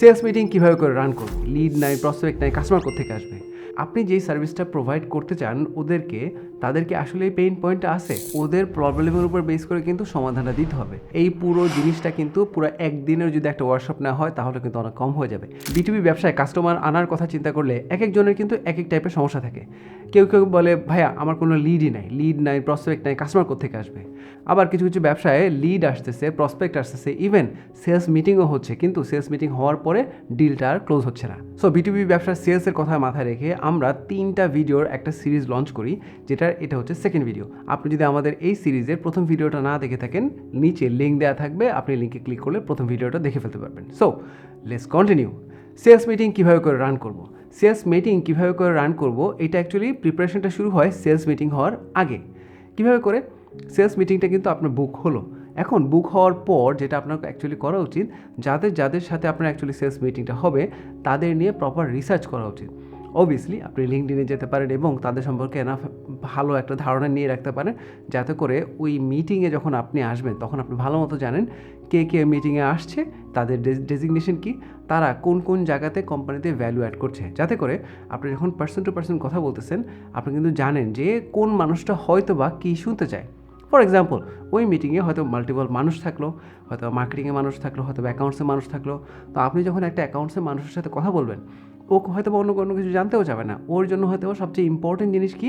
Sales meeting কীভাবে করে run করব? লিড নাই, প্রসপেক্ট নাই, কাস্টমার কোত্থেকে আসবে? আপনি যেই সার্ভিসটা প্রোভাইড করতে চান তাদেরকে আসলে এই পেইন পয়েন্টটা আছে, ওদের প্রবলেমের উপর বেস করে কিন্তু সমাধানটা দিতে হবে। এই পুরো জিনিসটা কিন্তু পুরো একদিনের যদি একটা ওয়ার্কশপ না হয় তাহলে কিন্তু অনেক কম হয়ে যাবে। বিটুবি ব্যবসায় কাস্টমার আনার কথা চিন্তা করলে এক একজনের কিন্তু এক এক টাইপের সমস্যা থাকে। কেউ কেউ বলে, ভাইয়া আমার কোনো লিড নাই, প্রসপেক্ট নাই, কাস্টমার কোত্থেকে আসবে? আবার কিছু কিছু ব্যবসায় লিড আসতেছে, প্রসপেক্ট আসতেছে, ইভেন সেলস মিটিংও হচ্ছে, কিন্তু সেলস মিটিং হওয়ার পরে ডিলটা আর ক্লোজ হচ্ছে না। সো বিটুবি ব্যবসার সেলসের কথা মাথায় রেখে আমরা 3টা ভিডিওর একটা সিরিজ লঞ্চ করি, এটা হচ্ছে সেকেন্ড ভিডিও। আপনি যদি আমাদের এই সিরিজের প্রথম ভিডিওটা না দেখে থাকেন, নিচে লিঙ্ক দেওয়া থাকবে, আপনি লিঙ্কে ক্লিক করলে প্রথম ভিডিওটা দেখে ফেলতে পারবেন। So let's continue. Sales meeting কীভাবে করে রান করব? এটা অ্যাকচুয়ালি প্রিপারেশনটা শুরু হয় সেলস মিটিং হওয়ার আগে। কীভাবে করে? সেলস মিটিংটা কিন্তু আপনার বুক হলো। এখন বুক হওয়ার পর যেটা আপনার অ্যাকচুয়ালি করা উচিত, যাদের সাথে আপনার অ্যাকচুয়ালি সেলস মিটিংটা হবে তাদের নিয়ে প্রপার রিসার্চ করা উচিত। অবভিয়াসলি আপনি লিঙ্কডইনে যেতে পারেন এবং তাদের সম্পর্কে ভালো একটা ধারণা নিয়ে রাখতে পারেন, যাতে করে ওই মিটিংয়ে যখন আপনি আসবেন তখন আপনি ভালো মতো জানেন কে কে মিটিংয়ে আসছে, তাদের ডেজিগনেশন কী, তারা কোন কোন জায়গাতে কোম্পানিতে ভ্যালু অ্যাড করছে, যাতে করে আপনি যখন পার্সন টু পার্সন কথা বলতেছেন আপনি কিন্তু জানেন যে কোন মানুষটা হয়তো বা কী শুনতে চায়। ফর এক্সাম্পল, ওই মিটিংয়ে হয়তো মাল্টিপল মানুষ থাকলো, হয়তো মার্কেটিংয়ে মানুষ থাকলো, হয়তো অ্যাকাউন্টসে মানুষ থাকলো। তো আপনি যখন একটা অ্যাকাউন্টসের মানুষের সাথে কথা বলবেন, ও হয়তো অন্য কোনো কিছু জানতেও যাবে না, ওর জন্য হয়তো সবচেয়ে ইম্পর্টেন্ট জিনিস কি?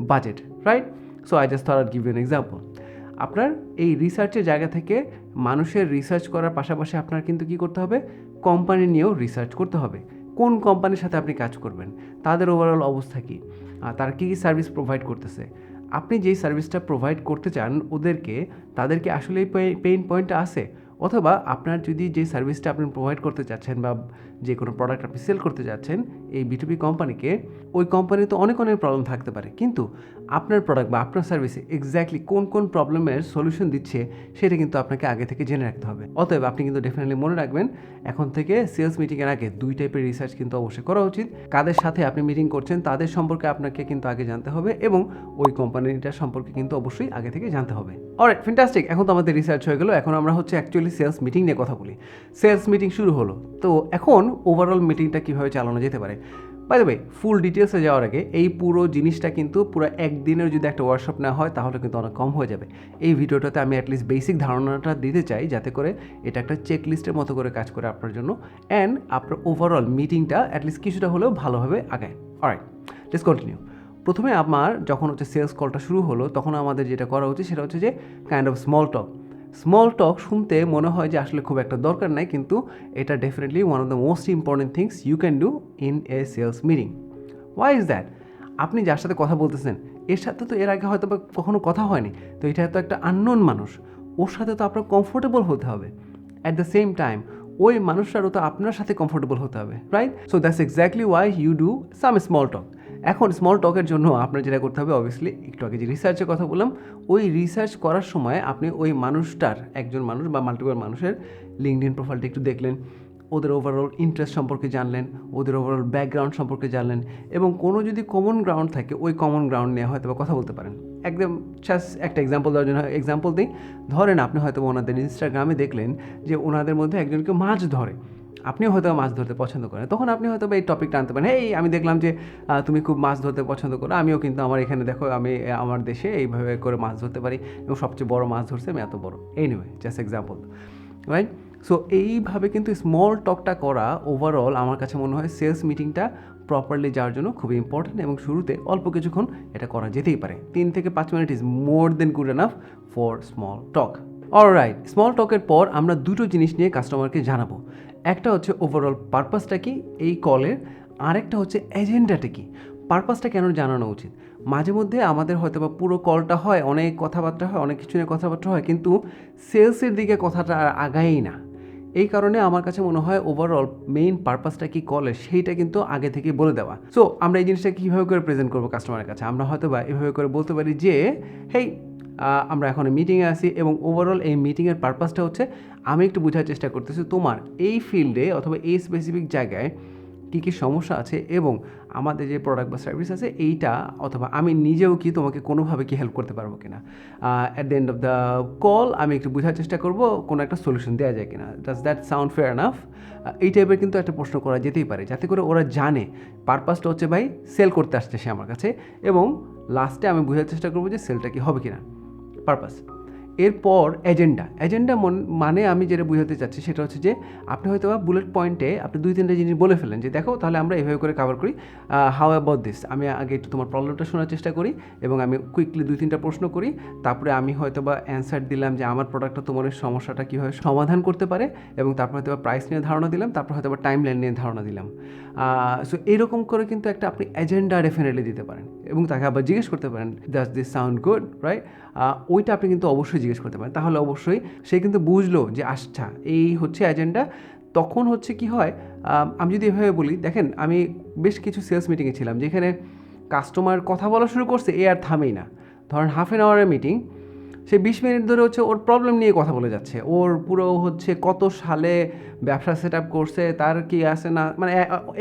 Budget, right? So I just thought I'd give you an example. আপনার এই রিসার্চের জায়গা থেকে মানুষের রিসার্চ করার পাশাপাশি আপনার কিন্তু কী করতে হবে? কোম্পানি নিয়েও রিসার্চ করতে হবে। কোন কোম্পানির সাথে আপনি কাজ করবেন, তাদের ওভারঅল অবস্থা কী, তারা কী কী সার্ভিস প্রোভাইড করতেছে, আপনি যেই সার্ভিসটা প্রোভাইড করতে চান তাদেরকে আসলে পেইন পয়েন্টটা আছে, অথবা আপনার যদি যে সার্ভিসটা আপনি প্রোভাইড করতে চাচ্ছেন বা যে কোনো প্রোডাক্ট আপনি সেল করতে যাচ্ছেন এই বিটুবি কোম্পানিকে, ওই কোম্পানিতে অনেক প্রবলেম থাকতে পারে, কিন্তু আপনার প্রোডাক্ট বা আপনার সার্ভিসে এক্স্যাক্টলি কোন কোন প্রবলেমের সলিউশন দিচ্ছে সেটা কিন্তু আপনাকে আগে থেকে জেনে রাখতে হবে। অতএব আপনি কিন্তু ডেফিনেটলি মনে রাখবেন, এখন থেকে সেলস মিটিংয়ের আগে 2 টাইপের রিসার্চ কিন্তু অবশ্যই করা উচিত। কাদের সাথে আপনি মিটিং করছেন তাদের সম্পর্কে আপনাকে কিন্তু আগে জানতে হবে, এবং ওই কোম্পানিটার সম্পর্কে কিন্তু অবশ্যই আগে থেকে জানতে হবে। Alright, fantastic. এখন তো আমাদের রিসার্চ হয়ে গেল, এখন আমরা অ্যাকচুয়ালি সেলস মিটিং নিয়ে কথা বলি। সেলস মিটিং শুরু হলো, তো এখন ওভারঅল মিটিংটা কীভাবে চালানো যেতে পারে? বাই দ্য ওয়ে, ফুল ডিটেলসে যাওয়ার আগে এই পুরো জিনিসটা কিন্তু পুরো একদিনের যদি একটা ওয়ার্কশপ না হয় তাহলে কিন্তু অনেক কম হয়ে যাবে। এই ভিডিওটাতে আমি অ্যাটলিস্ট বেসিক ধারণাটা দিতে চাই, যাতে করে এটা একটা চেকলিস্টের মতো করে কাজ করে আপনার জন্য, অ্যান্ড আপনার ওভারঅল মিটিংটা অ্যাটলিস্ট কিছুটা হলেও ভালোভাবে আগায়। Alright, let's continue. প্রথমে আমার যখন সেলস কলটা শুরু হলো, তখন আমাদের যেটা করা উচিত সেটা হচ্ছে যে কাইন্ড অফ স্মল টক শুনতে মনে হয় যে আসলে খুব একটা দরকার নাই, কিন্তু এটা definitely one of the most important things you can do in a sales meeting. Why is that? আপনি যার সাথে কথা বলতেছেন এর সাথে তো এর আগে হয়তো বা কখনো কথা হয়নি, তো এটা তো একটা আননোন মানুষ, ওর সাথে তো আপনার কমফোর্টেবল হতে হবে। অ্যাট দ্য সেম টাইম ওই মানুষটারও তো আপনার সাথে কমফোর্টেবল হতে হবে, right? So that's exactly why you do some small talk. এখন স্মল টকের জন্য আপনার যেটা করতে হবে, অবভিয়াসলি একটু আগে যে রিসার্চের কথা বললাম, ওই রিসার্চ করার সময় আপনি ওই মানুষটার, একজন মানুষ বা মাল্টিপল মানুষের লিঙ্কডইন প্রোফাইলটা একটু দেখলেন, ওদের ওভারঅল ইন্টারেস্ট সম্পর্কে জানলেন, ওদের ওভারঅল ব্যাকগ্রাউন্ড সম্পর্কে জানলেন, এবং কোনো যদি কমন গ্রাউন্ড থাকে ওই কমন গ্রাউন্ড নিয়ে হয়তো বা কথা বলতে পারেন। একদম জাস্ট একটা এক্সাম্পল দেওয়ার জন্য এক্সাম্পল দিই। ধরেন আপনি হয়তো ওনাদের ইনস্টাগ্রামে দেখলেন যে ওনাদের মধ্যে একজনকে মাছ ধরে, আপনিও হয়তো মাছ ধরতে পছন্দ করেন, তখন আপনি হয়তো এই টপিকটা আনতে পারেন, এই আমি দেখলাম যে তুমি খুব মাছ ধরতে পছন্দ করো, আমিও কিন্তু আমার এখানে দেখো আমি আমার দেশে এইভাবে করে মাছ ধরতে পারি এবং সবচেয়ে বড় মাছ ধরছে আমি এত বড়। Anyway, just example, right? So এইভাবে কিন্তু স্মল টকটা করা ওভারঅল আমার কাছে মনে হয় সেলস মিটিংটা প্রপারলি যাওয়ার জন্য খুবই ইম্পর্টেন্ট, এবং শুরুতে অল্প কিছুক্ষণ এটা করা যেতেই পারে। 3 থেকে 5 minute is more than good enough for small talk. Alright, small টকের পর আমরা দুটো জিনিস নিয়ে কাস্টমারকে জানাবো। একটা হচ্ছে ওভারঅল পারপাসটা কি এই কলের, আরেকটা হচ্ছে এজেন্ডাটা কি। পারপাসটা কেন জানানো উচিত? মাঝে মধ্যে আমাদের হয়তো বা পুরো কলটা হয়, অনেক কথাবার্তা হয়, অনেক কিছু নিয়ে কথাবার্তা হয়, কিন্তু সেলসের দিকে কথাটা আর আগায়ই না। এই কারণে আমার কাছে মনে হয় ওভারঅল মেইন পারপাসটা কি কলের সেইটা কিন্তু আগে থেকে বলে দেওয়া। সো আমরা এই জিনিসটা কীভাবে করে প্রেজেন্ট করবো কাস্টমারের কাছে? আমরা হয়তো বা এভাবে করে বলতে পারি যে, হেই, আমরা এখন মিটিংয়ে আছি এবং ওভারঅল এই মিটিংয়ের পারপাসটা হচ্ছে আমি একটু বোঝার চেষ্টা করতেছি তোমার এই ফিল্ডে অথবা এই স্পেসিফিক জায়গায় কী সমস্যা আছে এবং আমাদের যে প্রোডাক্ট বা সার্ভিস আছে এইটা অথবা আমি নিজেও কি তোমাকে কোনোভাবে কি হেল্প করতে পারবো কিনা। At the end of the call আমি একটু বোঝার চেষ্টা করব কোনো একটা সলিউশন দেওয়া যায় কিনা। Does that sound fair enough? এই টাইপের কিন্তু একটা প্রশ্ন করা যেতেই পারে, যাতে করে ওরা জানে পারপাসটা হচ্ছে ভাই সেল করতে আসছে সে আমার কাছে, এবং লাস্টে আমি বোঝার চেষ্টা করবো যে সেলটা কি হবে কিনা, পারপাস। এরপর এজেন্ডা মানে আমি যেটা বুঝাতে চাচ্ছি সেটা হচ্ছে যে আপনি হয়তো বা বুলেট পয়েন্টে আপনি 2-3টা জিনিস বলে ফেলেন যে দেখো তাহলে আমরা এভাবে করে কভার করি, হাউ অ্যাবাউট দিস। আমি আগে একটু তোমার প্রবলেমটা শোনার চেষ্টা করি এবং আমি কুইকলি 2-3টা প্রশ্ন করি, তারপরে আমি হয়তো বা অ্যান্সার দিলাম যে আমার প্রোডাক্টটা তোমার সমস্যাটা কীভাবে সমাধান করতে পারে, এবং তারপর হয়তো বা প্রাইস নিয়ে ধারণা দিলাম, তারপর হয়তো বা টাইম লাইন নিয়ে ধারণা দিলাম। সো এরকম করে কিন্তু একটা আপনি এজেন্ডা ডেফিনেটলি দিতে পারেন এবং তাকে আবার জিজ্ঞেস করতে পারেন does this sound good, right? ওইটা আপনি কিন্তু অবশ্যই জিজ্ঞেস করতে পারেন, তাহলে অবশ্যই সে কিন্তু বুঝলো যে আচ্ছা এই হচ্ছে এজেন্ডা। তখন হচ্ছে কি হয়, আমি যদি এভাবে বলি, দেখেন আমি বেশ কিছু সেলস মিটিংয়ে ছিলাম যেখানে কাস্টমার কথা বলা শুরু করছে, এ আর থামেই না। ধরেন হাফ অ্যান আওয়ারের মিটিং, সে 20 মিনিট ধরে হচ্ছে ওর প্রবলেম নিয়ে কথা বলে যাচ্ছে, ওর পুরো হচ্ছে কত সালে ব্যবসা সেট আপ করছে, তার কি আছে না, মানে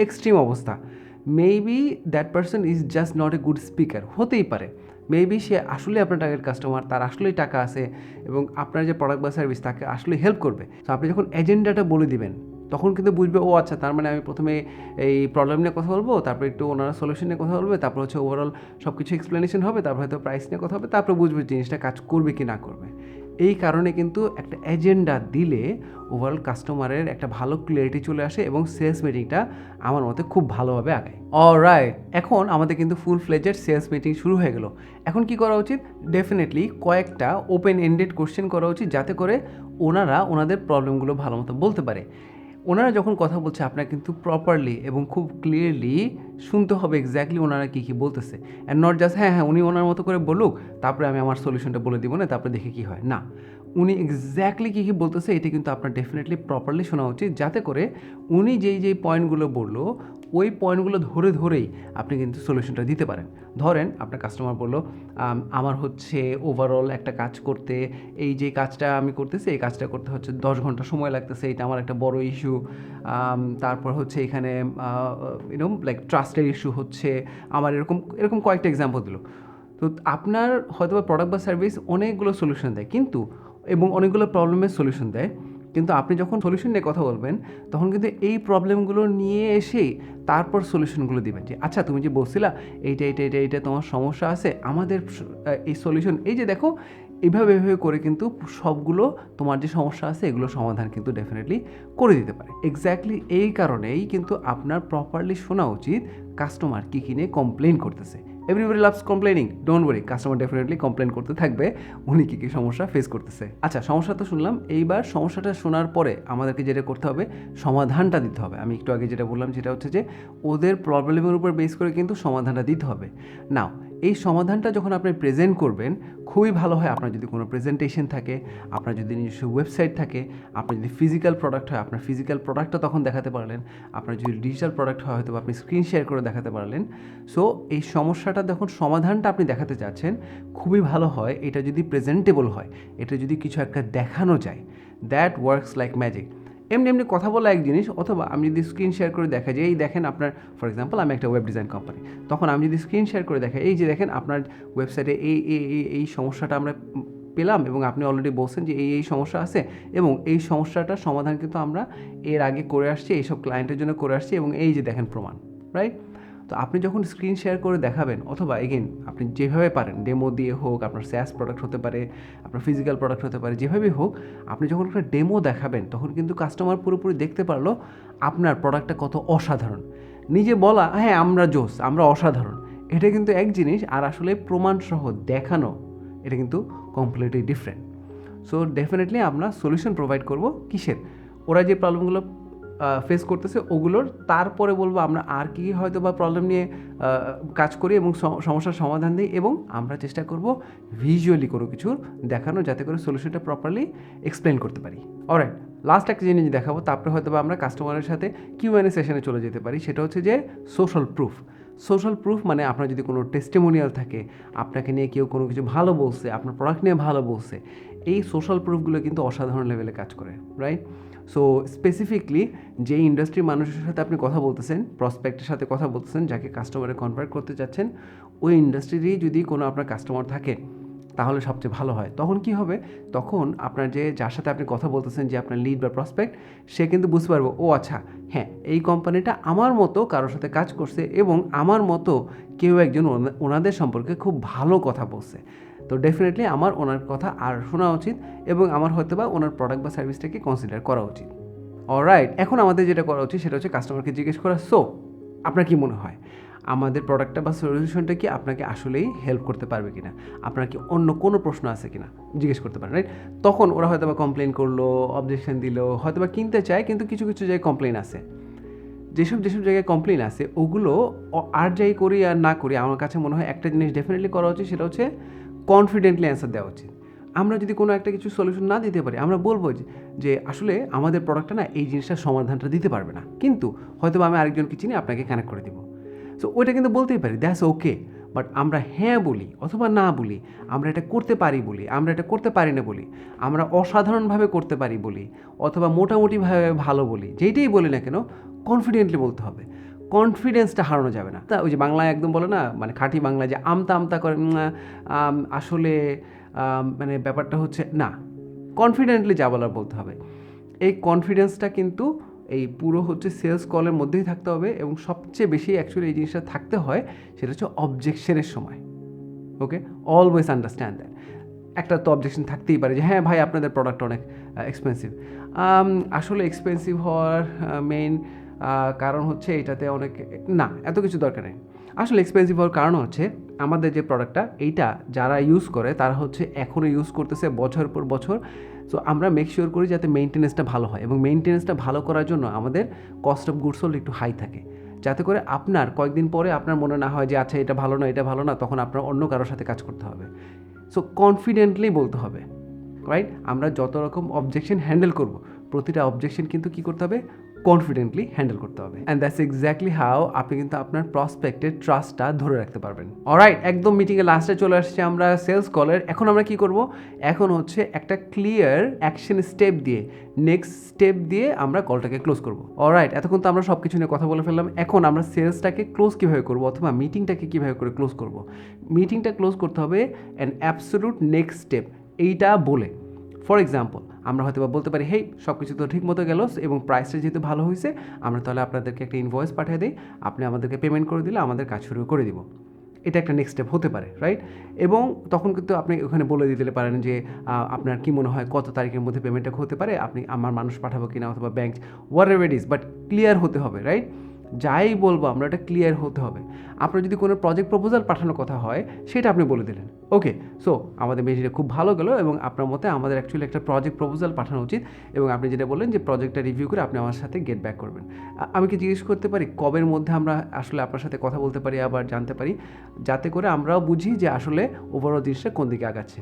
এক্সট্রিম অবস্থা। Maybe that person is just not a good speaker, হতেই পারে। মেবি সে আসলে আপনার টার্গেট কাস্টমার, তার আসলেই টাকা আছে এবং আপনার যে প্রোডাক্ট বা সার্ভিস তাকে আসলে হেল্প করবে। তো আপনি যখন এজেন্ডাটা বলে দিবেন তখন কিন্তু বুঝবে ও আচ্ছা, তার মানে আমি প্রথমে এই প্রবলেম নিয়ে কথা বলবো, তারপর একটু ওনারা সলিউশন নিয়ে কথা বলবে, তারপর হচ্ছে ওভারঅল সব কিছু এক্সপ্লেনেশন হবে, তারপর হয়তো প্রাইস নিয়ে কথা হবে, তারপর বুঝবে জিনিসটা কাজ করবে কি না করবে। এই কারণে কিন্তু একটা এজেন্ডা দিলে ওভারঅল কাস্টমারের একটা ভালো ক্লিয়ারিটি চলে আসে এবং সেলস মিটিংটা আমার মতে খুব ভালোভাবে আগায়। অলরাইট, এখন আমাদের কিন্তু ফুল ফ্লেজেড সেলস মিটিং শুরু হয়ে গেল। এখন কি করা উচিত? ডেফিনেটলি কয়েকটা ওপেন এন্ডেড কোশ্চেন করা উচিত, যাতে করে ওনারা ওনাদের প্রবলেমগুলো ভালো মতো বলতে পারে। ওনারা যখন কথা বলছে আপনার কিন্তু প্রপারলি এবং খুব ক্লিয়ারলি শুনতে হবে এক্স্যাক্টলি ওনারা কী কী বলতেছে, অ্যান্ড নট জাস্ট হ্যাঁ উনি ওনার মতো করে বলুক তারপরে আমি আমার সলিউশনটা বলে দিব না, তারপরে দেখে কী হয়। না, উনি এক্স্যাক্টলি কী কী বলতেছে এটা কিন্তু আপনার ডেফিনেটলি প্রপারলি শোনা উচিত, যাতে করে উনি যেই পয়েন্টগুলো বললো ওই পয়েন্টগুলো ধরেই আপনি কিন্তু সলিউশনটা দিতে পারেন। ধরেন আপনার কাস্টমার বললো আমার হচ্ছে ওভারঅল একটা কাজ করতে, এই যে কাজটা আমি করতেছি এই কাজটা করতে হচ্ছে 10 ঘন্টা সময় লাগতেছে, এটা আমার একটা বড় ইস্যু। তারপর হচ্ছে এখানে লাইক ট্রাস্টের ইস্যু হচ্ছে আমার, এরকম কয়েকটা এক্সাম্পল দিল। তো আপনার হয়তো বা প্রোডাক্ট বা সার্ভিস অনেকগুলো সলিউশন দেয় কিন্তু, এবং অনেকগুলো প্রবলেমের সলিউশন দেয়, কিন্তু আপনি যখন সলিউশন নিয়ে কথা বলবেন তখন কিন্তু এই প্রবলেমগুলো নিয়ে এসেই তারপর সলিউশনগুলো দিবেন, যে আচ্ছা তুমি যে বলছিলা এইটা তোমার সমস্যা আছে, আমাদের এই সলিউশন এই যে দেখো, এইভাবে করে কিন্তু সবগুলো তোমার যে সমস্যা আছে এগুলো সমাধান কিন্তু ডেফিনেটলি করে দিতে পারে। এক্স্যাক্টলি এই কারণেই কিন্তু আপনার প্রপারলি শোনা উচিত কাস্টমার কী নিয়ে কমপ্লেন করতেছে। Everybody loves complaining, don't worry, customer definitely complain করতে থাকবে উনি কী সমস্যা ফেস করতেছে। আচ্ছা, সমস্যা তো শুনলাম, এইবার সমস্যাটা শোনার পরে আমাদেরকে যেটা করতে হবে সমাধানটা দিতে হবে। আমি একটু আগে যেটা বললাম সেটা হচ্ছে যে ওদের প্রবলেমের উপর বেস করে কিন্তু সমাধানটা দিতে হবে। নাও এই সমাধানটা যখন আপনি প্রেজেন্ট করবেন খুবই ভালো হয় আপনার যদি কোনো প্রেজেন্টেশন থাকে, আপনার যদি নিজস্ব ওয়েবসাইট থাকে, আপনার যদি ফিজিক্যাল প্রোডাক্ট হয় আপনার ফিজিক্যাল প্রোডাক্টটা তখন দেখাতে পারলেন, আপনার যদি ডিজিটাল প্রোডাক্ট হয় হয়তো আপনি স্ক্রিন শেয়ার করে দেখাতে পারলেন। সো এই সমস্যাটা যখন সমাধানটা আপনি দেখাতে চাচ্ছেন খুবই ভালো হয় এটা যদি প্রেজেন্টেবল হয়, এটা যদি কিছু একটা দেখানো যায়, দ্যাট ওয়ার্কস লাইক ম্যাজিক। এমনি কথা বলা এক জিনিস, অথবা আমি যদি স্ক্রিন শেয়ার করে দেখা যায় এই দেখেন আপনার, ফর এক্সাম্পল আমি একটা ওয়েব ডিজাইন কোম্পানি, তখন আমি যদি স্ক্রিন শেয়ার করে দেখাই এই যে দেখেন আপনার ওয়েবসাইটে এই সমস্যাটা আমরা পেলাম এবং আপনি অলরেডি বলছেন যে এই সমস্যা আছে, এবং এই সমস্যাটার সমাধান কিন্তু আমরা এর আগে করে আসছি, এইসব ক্লায়েন্টের জন্য করে আসছি, এবং এই যে দেখেন প্রমাণ, রাইট? তো আপনি যখন স্ক্রিন শেয়ার করে দেখাবেন, অথবা এগেন আপনি যেভাবে পারেন ডেমো দিয়ে হোক, আপনার স্যাস প্রোডাক্ট হতে পারে, আপনার ফিজিক্যাল প্রোডাক্ট হতে পারে, যেভাবেই হোক আপনি যখন একটা ডেমো দেখাবেন তখন কিন্তু কাস্টমার পুরোপুরি দেখতে পারলো আপনার প্রোডাক্টটা কত অসাধারণ। নিজে বলা হ্যাঁ আমরা জোস, আমরা অসাধারণ, এটা কিন্তু এক জিনিস, আর আসলে প্রমাণসহ দেখানো এটা কিন্তু কমপ্লিটলি ডিফারেন্ট। সো ডেফিনেটলি আমরা সলিউশন প্রোভাইড করব কিসের, ওরা যে প্রবলেমগুলো ফেস করতেছে ওগুলোর, তারপরে বলবো আমরা আর কী হয়তো বা প্রবলেম নিয়ে কাজ করি এবং সমস্যার সমাধান দিই, এবং আমরা চেষ্টা করব ভিজুয়ালি কোনো কিছু দেখানো যাতে করে সলিউশনটা প্রপারলি এক্সপ্লেন করতে পারি। অলরাইট, লাস্ট একটা জিনিস দেখাবো, তারপরে হয়তো বা আমরা কাস্টমারের সাথে কিউএনএ সেশনে চলে যেতে পারি। সেটা হচ্ছে যে সোশ্যাল প্রুফ। সোশ্যাল প্রুফ মানে আপনার যদি কোনো টেস্টিমোনিয়াল থাকে, আপনাকে নিয়ে কেউ কোনো কিছু ভালো বলছে, আপনার প্রোডাক্ট নিয়ে ভালো বলছে, এই সোশ্যাল প্রুফগুলো কিন্তু অসাধারণ লেভেলে কাজ করে, রাইট? সো স্পেসিফিকলি যে ইন্ডাস্ট্রির মানুষের সাথে আপনি কথা বলতেছেন, প্রসপেক্টের সাথে কথা বলতেছেন, যাকে কাস্টমারে কনভার্ট করতে চাচ্ছেন, ওই ইন্ডাস্ট্রিরই যদি কোনো আপনার কাস্টমার থাকে তাহলে সবচেয়ে ভালো হয়। তখন কি হবে, তখন আপনার যার সাথে আপনি কথা বলতেছেন, যে আপনার লিড বা প্রসপেক্ট, সে কিন্তু বুঝতে পারবে, ও আচ্ছা হ্যাঁ, এই কোম্পানিটা আমার মতো কারোর সাথে কাজ করছে এবং আমার মতো কেউ একজন ওনাদের সম্পর্কে খুব ভালো কথা বলছে, তো ডেফিনেটলি আমার ওনার কথা আর শোনা উচিত এবং আমার হয়তো বা ওনার প্রোডাক্ট বা সার্ভিসটাকে কনসিডার করা উচিত। অলরাইট, এখন আমাদের যেটা করা উচিত সেটা হচ্ছে কাস্টমারকে জিজ্ঞেস করা, সো আপনার কি মনে হয় আমাদের প্রোডাক্টটা বা সলিউশনটা কি আপনাকে আসলেই হেল্প করতে পারবে কিনা, আপনার কি অন্য কোনো প্রশ্ন আছে কিনা জিজ্ঞেস করতে পারেন, রাইট? তখন ওরা হয়তো বা কমপ্লেন করলো, অবজেকশন দিল, হয়তো বা কিনতে চায় কিন্তু কিছু কিছু জায়গায় কমপ্লেন আছে। যেসব জায়গায় কমপ্লেন আছে ওগুলো আর যাই করি আর না করি, আমার কাছে মনে হয় একটা জিনিস ডেফিনেটলি করা উচিত, সেটা হচ্ছে কনফিডেন্টলি অ্যান্সার দেওয়া উচিত। আমরা যদি কোনো একটা কিছু সলিউশন না দিতে পারি, আমরা বলবো যে আসলে আমাদের প্রোডাক্টটা না এই জিনিসটার সমাধানটা দিতে পারবে না, কিন্তু হয়তো আমি আরেকজনকে চিনি, আপনাকে কানেক্ট করে দিব। সো ওইটা কিন্তু বলতেই পারি, দ্যাটস ওকে। বাট আমরা হ্যাঁ বলি অথবা না বলি, আমরা এটা করতে পারি বলি, আমরা এটা করতে পারি না বলি, আমরা অসাধারণভাবে করতে পারি বলি, অথবা মোটামুটিভাবে ভালো বলি, যেইটাই বলি না কেন কনফিডেন্টলি বলতে হবে। কনফিডেন্সটা হারানো যাবে না। তা ওই যে বাংলায় একদম বলে না, মানে খাঁটি বাংলায় যে আমতা আমতা করে, আসলে মানে ব্যাপারটা হচ্ছে না, কনফিডেন্টলি যা বলার বলতে হবে। এই কনফিডেন্সটা কিন্তু এই পুরো হচ্ছে সেলস কলের মধ্যেই থাকতে হবে এবং সবচেয়ে বেশি অ্যাকচুয়ালি এই জিনিসটা থাকতে হয় সেটা হচ্ছে অবজেকশনের সময়। ওকে, অলওয়েজ আন্ডারস্ট্যান্ড দ্যাট। একটা তো অবজেকশন থাকতেই পারে যে হ্যাঁ ভাই, আপনাদের প্রোডাক্ট অনেক এক্সপেন্সিভ। আসলে এক্সপেন্সিভ হওয়ার মেইন কারণ হচ্ছে এটাতে অনেক, না এত কিছু দরকার নেই। আসলে এক্সপেন্সিভ হওয়ার কারণ হচ্ছে আমাদের যে প্রোডাক্টটা, এইটা যারা ইউজ করে তারা হচ্ছে এখনও ইউজ করতেছে বছর পর বছর। সো আমরা মেক শিওর করি যাতে মেনটেন্যান্সটা ভালো হয়, এবং মেনটেন্যান্সটা ভালো করার জন্য আমাদের কস্ট অফ গুডস সোল্ড একটু হাই থাকে, যাতে করে আপনার কয়েকদিন পরে আপনার মনে না হয় যে আচ্ছা এটা ভালো না, এটা ভালো না, তখন আপনার অন্য কারোর সাথে কাজ করতে হবে। সো কনফিডেন্টলি বলতে হবে, রাইট? আমরা যত রকম অবজেকশন হ্যান্ডেল করব, প্রতিটা অবজেকশন কিন্তু কী করতে হবে, কনফিডেন্টলি হ্যান্ডেল করতে হবে। অ্যান্ড দ্যাটস এক্স্যাক্টলি হাউ আপনি কিন্তু আপনার প্রসপেক্টের ট্রাস্টটা ধরে রাখতে পারবেন। অলরাইট, একদম মিটিংয়ের লাস্টে চলে আসছে আমরা সেলস কলের। এখন আমরা কি করব, এখন হচ্ছে একটা ক্লিয়ার অ্যাকশন স্টেপ দিয়ে, নেক্সট স্টেপ দিয়ে আমরা কলটাকে ক্লোজ করব। অলরাইট, এতক্ষণ তো আমরা সব কিছু নিয়ে কথা বলে ফেললাম। এখন আমরা সেলসটাকে ক্লোজ কীভাবে করব, অথবা মিটিংটাকে কীভাবে করে ক্লোজ করব। মিটিংটা ক্লোজ করতে হবে অ্যান অ্যাবসোলুট নেক্সট স্টেপ এইটা বলে। ফর এক্সাম্পল, আমরা হয়তো বলতে পারি, হেই সব কিছু তো ঠিক মতো গেল এবং প্রাইসটা যেহেতু ভালো হয়েছে, আমরা তাহলে আপনাদেরকে একটা ইনভয়েস পাঠিয়ে দিই, আপনি আমাদেরকে পেমেন্ট করে দিলে আমাদের কাজ শুরু করে দিব। এটা একটা নেক্সট স্টেপ হতে পারে, রাইট? এবং তখন কিন্তু আপনি ওখানে বলে দিতে পারেন যে আপনার কি মনে হয় কত তারিখের মধ্যে পেমেন্টটা হতে পারে, আপনি আমার মানুষ পাঠাবো কিনা, অথবা bank, what ever it is, but clear হতে হবে, রাইট? যাই বলবো আমরা, এটা ক্লিয়ার হতে হবে। আপনার যদি কোনো প্রজেক্ট প্রপোজাল পাঠানোর কথা হয়, সেটা আপনি বলে দিলেন, ওকে সো আমাদের মিটিংটা খুব ভালো গেলো এবং আপনার মতে আমাদের অ্যাকচুয়ালি একটা প্রজেক্ট প্রপোজাল পাঠানো উচিত, এবং আপনি যেটা বললেন যে প্রজেক্টটা রিভিউ করে আপনি আমার সাথে গেট ব্যাক করবেন। আমি কি জিজ্ঞেস করতে পারি কবের মধ্যে আমরা আসলে আপনার সাথে কথা বলতে পারি, আবার জানতে পারি, যাতে করে আমরাও বুঝি যে আসলে ওভারঅল জিনিসটা কোন দিকে আগাচ্ছে।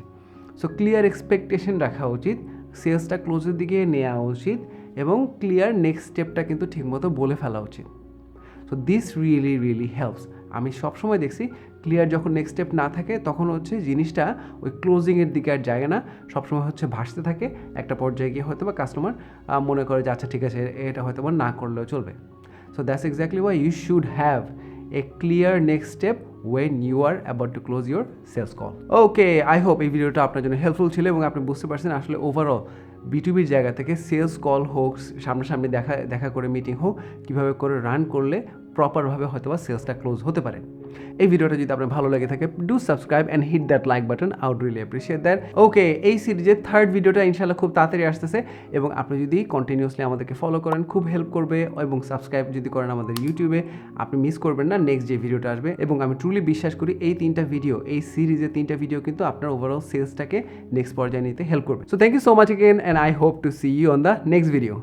সো ক্লিয়ার এক্সপেকটেশন রাখা উচিত, সেলসটা ক্লোজের দিকে নেওয়া উচিত, এবং ক্লিয়ার নেক্সট স্টেপটা কিন্তু ঠিকমতো বলে ফেলা উচিত। So this really helps. আমি সবসময় দেখছি ক্লিয়ার যখন নেক্সট স্টেপ না থাকে, তখন হচ্ছে জিনিসটা ওই ক্লোজিংয়ের দিকে আর যায় না, সবসময় হচ্ছে ভাসতে থাকে। একটা পর্যায়ে গিয়ে হয়তো বা কাস্টমার মনে করে যে আচ্ছা ঠিক আছে, এটা হয়তো বা না করলেও চলবে। So that's exactly why you should have a clear next step when you are about to close your sales call. Okay, I hope এই ভিডিওটা আপনার জন্য হেল্পফুল ছিল এবং আপনি বুঝতে পারছেন আসলে ওভারঅল বিটুবির জায়গা থেকে সেলস কল হোক, সামনাসামনি দেখা করে মিটিং হোক, কীভাবে করে রান করলে প্রপারভাবে হয়তো বা সেলসটা ক্লোজ হতে পারে। এই ভিডিওটা যদি আপনার ভালো লেগে থাকে, do subscribe and hit that like button, I would really appreciate that. Okay, এই সিরিজের থার্ড ভিডিওটা ইনশাল্লাহ খুব তাড়াতাড়ি আসতেছে, এবং আপনি যদি কন্টিনিউসলি আমাদেরকে ফলো করেন খুব হেল্প করবে, এবং সাবস্ক্রাইব যদি করেন আমাদের ইউটিউবে, আপনি মিস করবেন না নেক্সট যে ভিডিওটা আসবে। এবং আমি ট্রুলি বিশ্বাস করি এই তিনটা ভিডিও, এই সিরিজের তিনটা ভিডিও কিন্তু আপনার ওভারঅল সেলসটাকে নেক্সট পর্যায়ে নিতে হেল্প করবে। So thank you so much again, and I hope to see you on the next video.